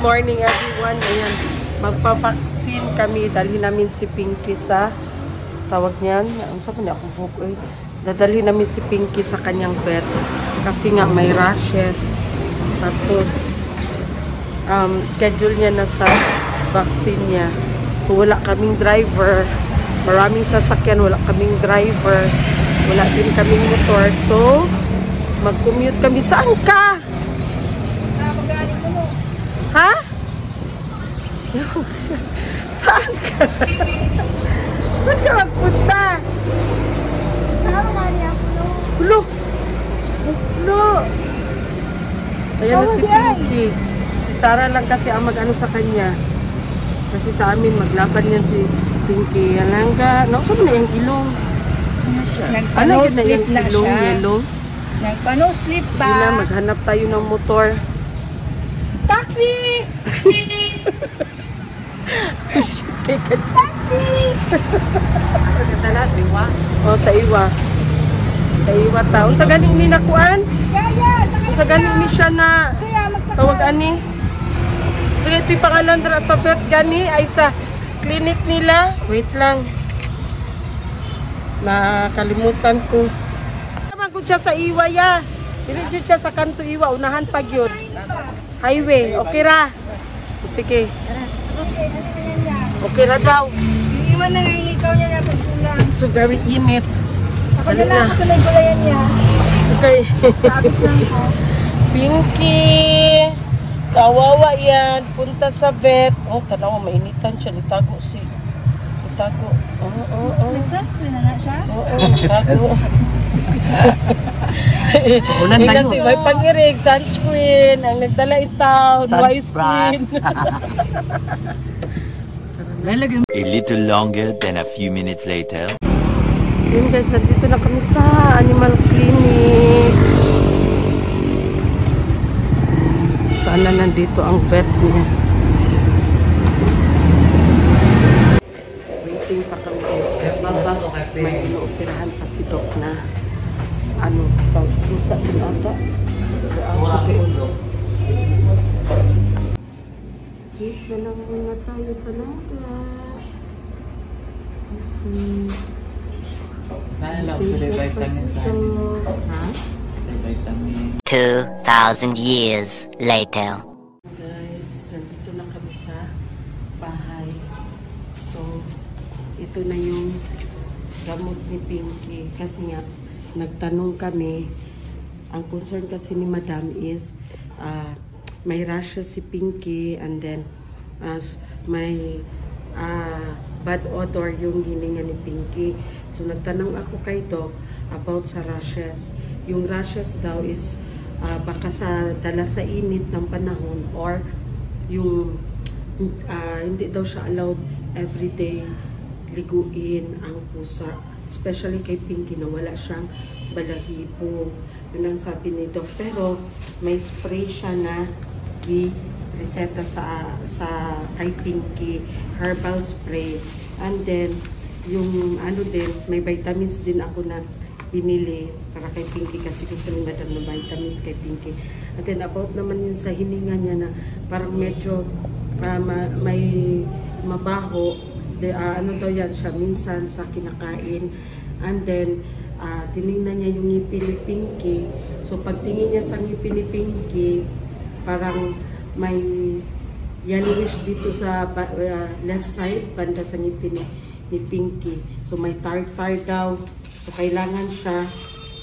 morning everyone. Ayan, magpapaksin kami. Dalhin namin si Pinky sa tawag niyan. Ano sa kanya akong buhok eh. Dadalhin namin si Pinky sa kanyang vet kasi nga may rashes. Tapos schedule niya na sa vaccine niya. So wala kaming driver. Maraming sasakyan, wala kaming driver. Wala din kaming motor. So mag-commute kami. Saan ka? Ha? Saan ka? Saan ka magpunta? Saan ka niya? Hulo! Hulo! Ayan na si Pinky. Si Sarah lang kasi ang mag-ano sa kanya. Kasi sa amin, maglaban yan si Pinky. Alangga. Nausa mo na yung ilong. Ano siya? Ano yun na yung ilong? Yellow? Nagpano-slip pa. Hindi na, maghanap tayo ng motor. Taxi! Taxi! O, sa iwa. Sa iwa taon. Sa ganing ni nakuan? Sa ganing ni siya na tawag ani? Sige, ito'y pangalan dra sa vet gani ay sa clinic nila. Wait lang. Nakalimutan ko. Naman ko siya sa iwa ya. Diretso siya sa kanto iwa. Unahan pag yun. Highway. Okay ra. Sige. Okay ra daw. Iwan na nga ikaw niya na pagkulang. So very init. Ako na lang kasi may gulayan niya. Okay. Sabit lang ko. Pinky. Kawawa yan. Punta sa vet. Oh, tanaw, mainitan siya. Itago si. Itago. Oo. Nag-sunscreen na siya? Oo, itago. Kasi may pangirig, sunscreen, ang nagdala itaw, windscreen. A little longer than a few minutes later. Yun guys, dito na kami sa animal clinic. Sana nandito ang vet niya. Waiting pa kami guys kasi may inooperahan pa si Doc na ano, sa pusa din ata. Wait na lang muna tayo talaga. Kasi ha? 2,000 years later. Guys, nandito na kami sa bahay. So, ito na yung gamot ni Pinky. Kasi nga, nagtanong kami, ang concern kasi ni Madam is may rashes si Pinky and then may bad odor yung hininga ni Pinky. So nagtanong ako kay Doc about sa rashes. Yung rashes daw is baka sa dala sa init ng panahon or yung hindi daw siya allowed everyday liguin ang pusa. Especially kay Pinky na wala siyang balahibo. Yun ang sabi ni Doc. Pero may spray siya na reseta sa kay Pinky. Herbal spray. And then, yung ano din, may vitamins din ako na binili para kay Pinky kasi gusto ni Madam ng vitamins kay Pinky. And then, about naman yun sa hininga niya na parang medyo may mabaho. Ano daw yan siya minsan sa kinakain and then tinignan niya yung ngipin ni Pinky. So pagtingin niya sa ngipin ni Pinky parang may yellowish dito sa left side banda sa ngipin ni Pinky. So may tartar daw. So kailangan siya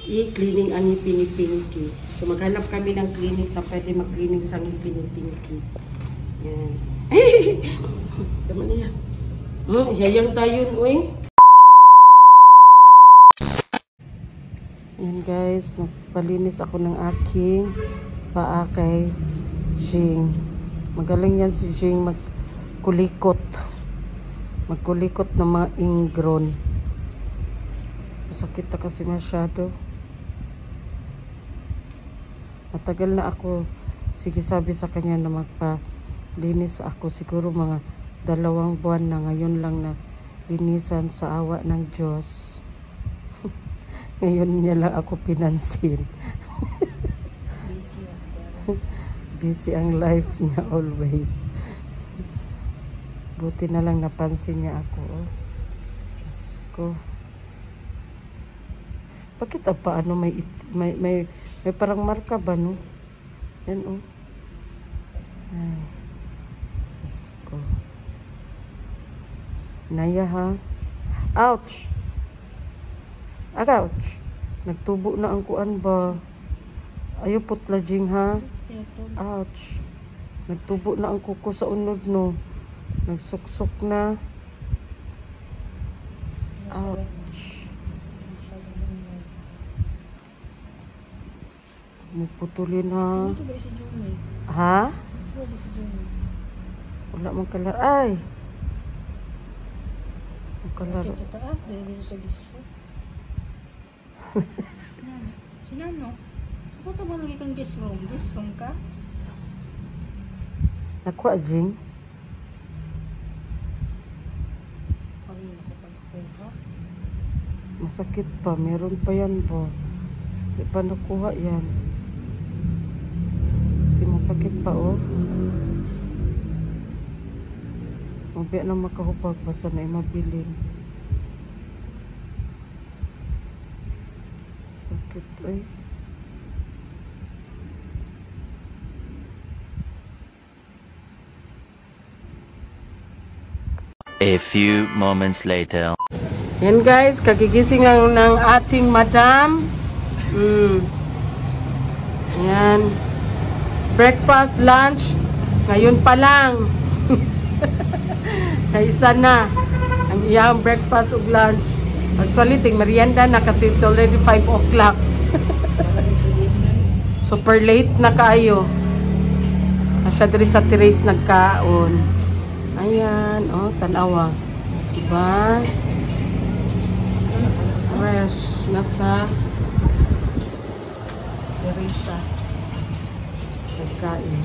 i-cleaning ang ngipin ni Pinky. So maghanap kami ng clinic na pwede mag-cleaning sa ngipin ni Pinky. Yan. Tama na yan. Yayang tayo, uy. Yan guys, nagpalinis ako ng aking paa kay Jing. Magaling yan si Jing magkulikot. Magkulikot ng mga ingrown. Masakit na kasi masyado. Matagal na ako, sige sabi sa kanya na magpalinis ako. Siguro mga 2 buwan na, ngayon lang na linisan sa awa ng Diyos. Ngayon niya lang ako pinansin. Busy ang life niya always. Buti na lang napansin niya ako. Oh. Diyos ko. Bakit paano may parang marka ba, no? Yan, oh. Ay. Diyos ko. Naya, ha? Ouch! Ouch! Nagtubo na ang kuan ba? Ayaw putla, Jing, ha? Ouch! Nagtubo na ang kuko sa unod, no? Nagsuksok na. Ouch! Muputulin, ha? Ito ba si Juni? Ha? Ito ba si Juni? Wala mong kalaro. Ay! Ang kalaro. Bakit sa taas? Dahil dito sa disco. Sinano? Ako ito ba lagi kang guest room? Guest room ka? Nakuha, Jing? Kanina ko pa nakuha. Masakit pa. Meron pa yan ba? Hindi pa nakuha yan. Kasi masakit pa, oh. Mabiya na makahupag. Basta na mabilin. Sakit, ay. A few moments later. Yan guys, kagigising lang ng ating madam. Yan. Breakfast, lunch. Ngayon pa lang. Isa na. Ang iyang breakfast ug lunch. Actually, ting merienda na kasi it's already 5 o'clock. Super late na kayo. Asya diri sa terrace nagkaon. Ayan, oh, tanawa. Diba? Fresh. Nasa terrace. Nagkain.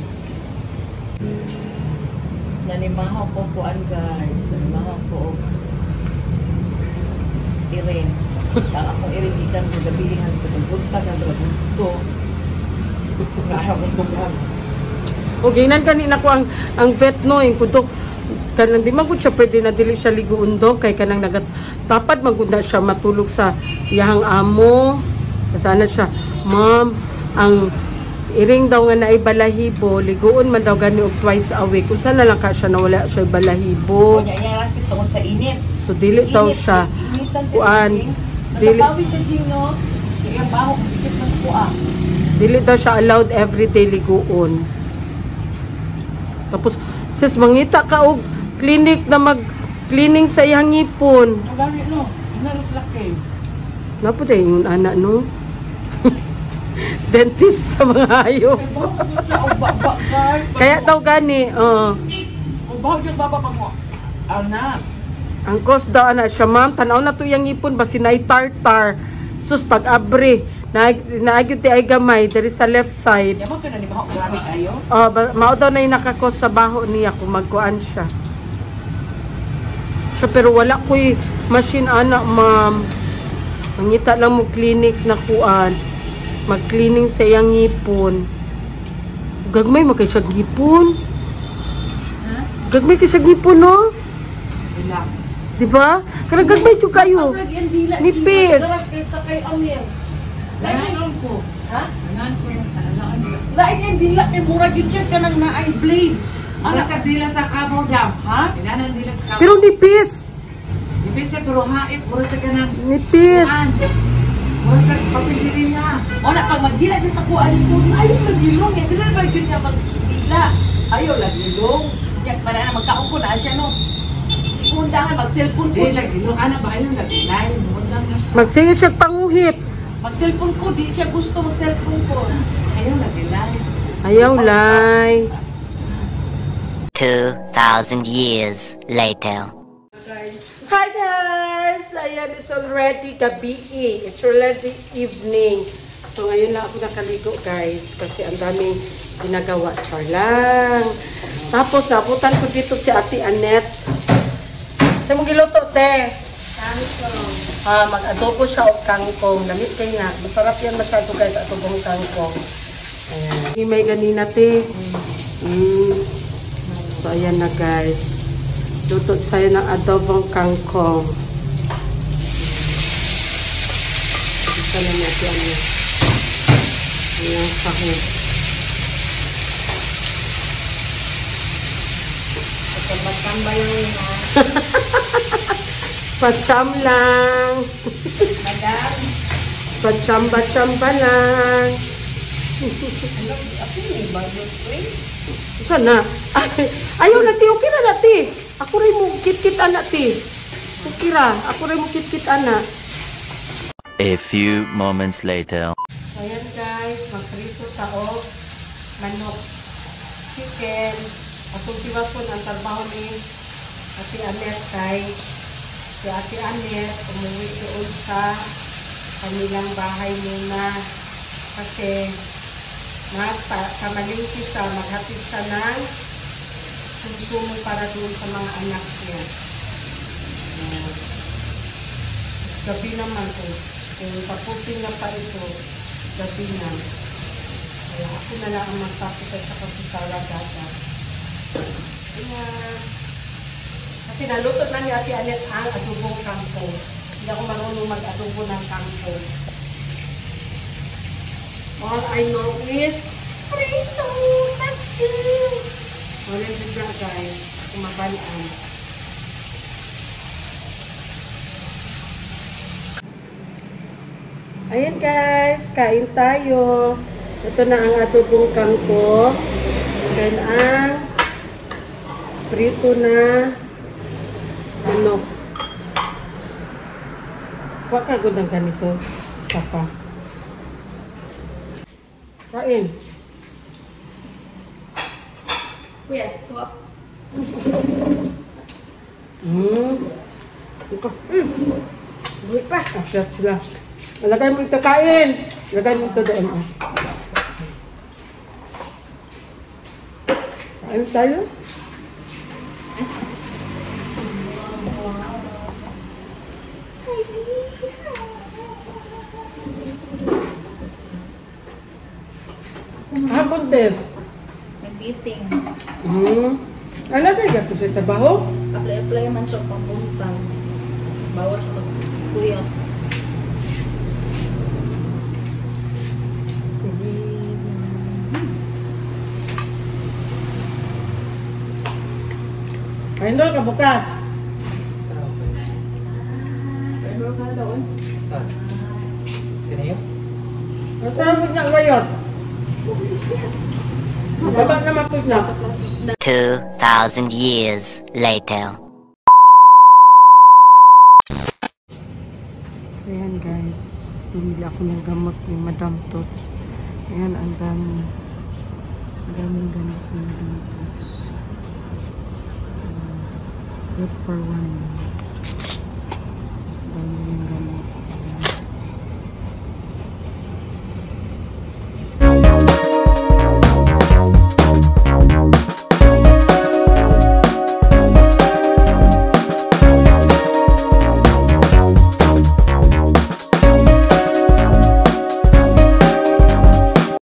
Nanimahaw po kuan guys. Nanimahaw po. Iring. Ang akong iring ikan ko gabilihan ko. Nagpunta ka na gusto. Ngayaw ko tugan. O, gainan kanina ko ang vet no. Yung kutok. Kanang di magud siya pwede na dili siya liguon do kay kanang tapad magud na siya matulog sa iyang amo. Sana siya, ma'am, ang iring daw nga naay balahibo, liguon man daw gani og twice a week. Kung saan na lang ka siya nawala siya balahibo. Kunya niya rasis tungod sa init. So dili daw siya kuan, dili siya dino. Kaya baho dikit mas kuan. dili daw siya allowed everyday liguon. Tapos sis mangita ka og clinic na mag-cleaning sa iyang ngipon. Ang gani no, naluflake. Napo tayo yung anak, no? Dentist sa mga hayop. Kaya daw gani, Ang baho siya baba pa mo. Anak. ang cause daw anak siya, ma'am, tanaw na to yung ngipon, basi na tartar. Sus, pag-abre, naagyo ti ay gamay, dari sa left side. Yaman ka na ni baho marami kayo. Mao daw na yung nakakos sa baho niya kung magkuan siya. Siya, pero wala ko'y machine, anak, ma'am. Mangita lang mo clinic na kuan. Mag-cleaning sa iyang ngipon. Gagmay magkay siya ngipon. Ha? Gagmay kay siya ngipon, no? Ilang. Diba? Karang gagmay siya kayo. Nipis. Garas kay sa kay Amir. Lain ko. Ha? Lain ko yung talaan. Lain yung dila kay murag yung check ka nang naay blade. Ano sa dila sa Cabo Dam, ha? Inanan dila sa Cabo. Pero nipis. Nipis siya pero hait. Murag sa kanang Nipis. murag sa papigiri na. Wala pag magdila siya sa kuan ko. Ayaw na dilong. Yan dila ba yun niya magdila. Ayaw na dilong. Yan para na magkaon ko na siya no. Ikundangan mag-cellphone ko. Dila dilong. Ana ba ayaw na dilay. Magsingit siya panguhit. Mag-cellphone ko. Di siya gusto mag-cellphone ko. Ayaw na dilay. Ayaw, lay. 2,000 years later. Hi guys! Ayan, it's already gabi. It's already evening. So ngayon na ako nakaligo guys. Kasi ang daming ginagawa. Char lang. Tapos nabutan ko dito si Ate Annette. Saan mo giluto, te? Kangkong. Mag-adobo siya o kangkong. Lamit kayo nga. Masarap yan masyado guys, adobong kangkong. Ayan. May ganina, te. So, ayan na guys. Luto tayo ng adobong kangkong. Ito na natin ano. Ayan, sahog. Pagkatamba lang yun ha. Pacham lang. Madam. Pachamba-chamba lang. Ano? Ako may budget ko eh. Sana. Ayaw na ti. Okay na na ti. Ako rin mo kit-kit anak ti. Okay ra. Ako rin mo kit-kit anak. A few moments later. Ayan guys. Magprito taog. Manok. Chicken. Atong tiwason ang trabaho ni Ate Anet kay si Ate Anet umuwi doon sa kanilang bahay muna kasi kamalingki siya, maghatid siya ng konsumo para doon sa mga anak niya. Gabi naman to. Kung tapusin na pa ito, gabi na. Kaya ako na lang ang magtapos at saka si Sarah Gata. Kasi naluto na ni Ate Anet ang adobong kangkong. Hindi ako marunong mag-adobo ng kangkong. All I know is prito, that's it. Wala bigla guys, kumabalaan. Ayan guys, kain tayo. Ito na ang adobong kangkong. Then ang prito na manok. Huwag ka gudang ganito. Isa pa. Kain. Kuya, tuwa. Ito. Buhay pa. Asyat sila. Lagay mo ito kain. Lagay mo ito doon. Kain tayo. Hapon test. Nag-eating. Alagay ka ito sa trabaho? Apply man siya pambuntang. Bawa siya kuya. Kain doon ka bukas. Pero ka doon. Saan? Kinayo? Masarap mo siyang wayot. Baba na mapod na. 2,000 years later. So yan guys. Bumili ako ng gamot ni Madam Tots. Ayan, ang dami. Ang daming gamot ni Madam Tots. Good for 1 month. Ang dami ng gamot.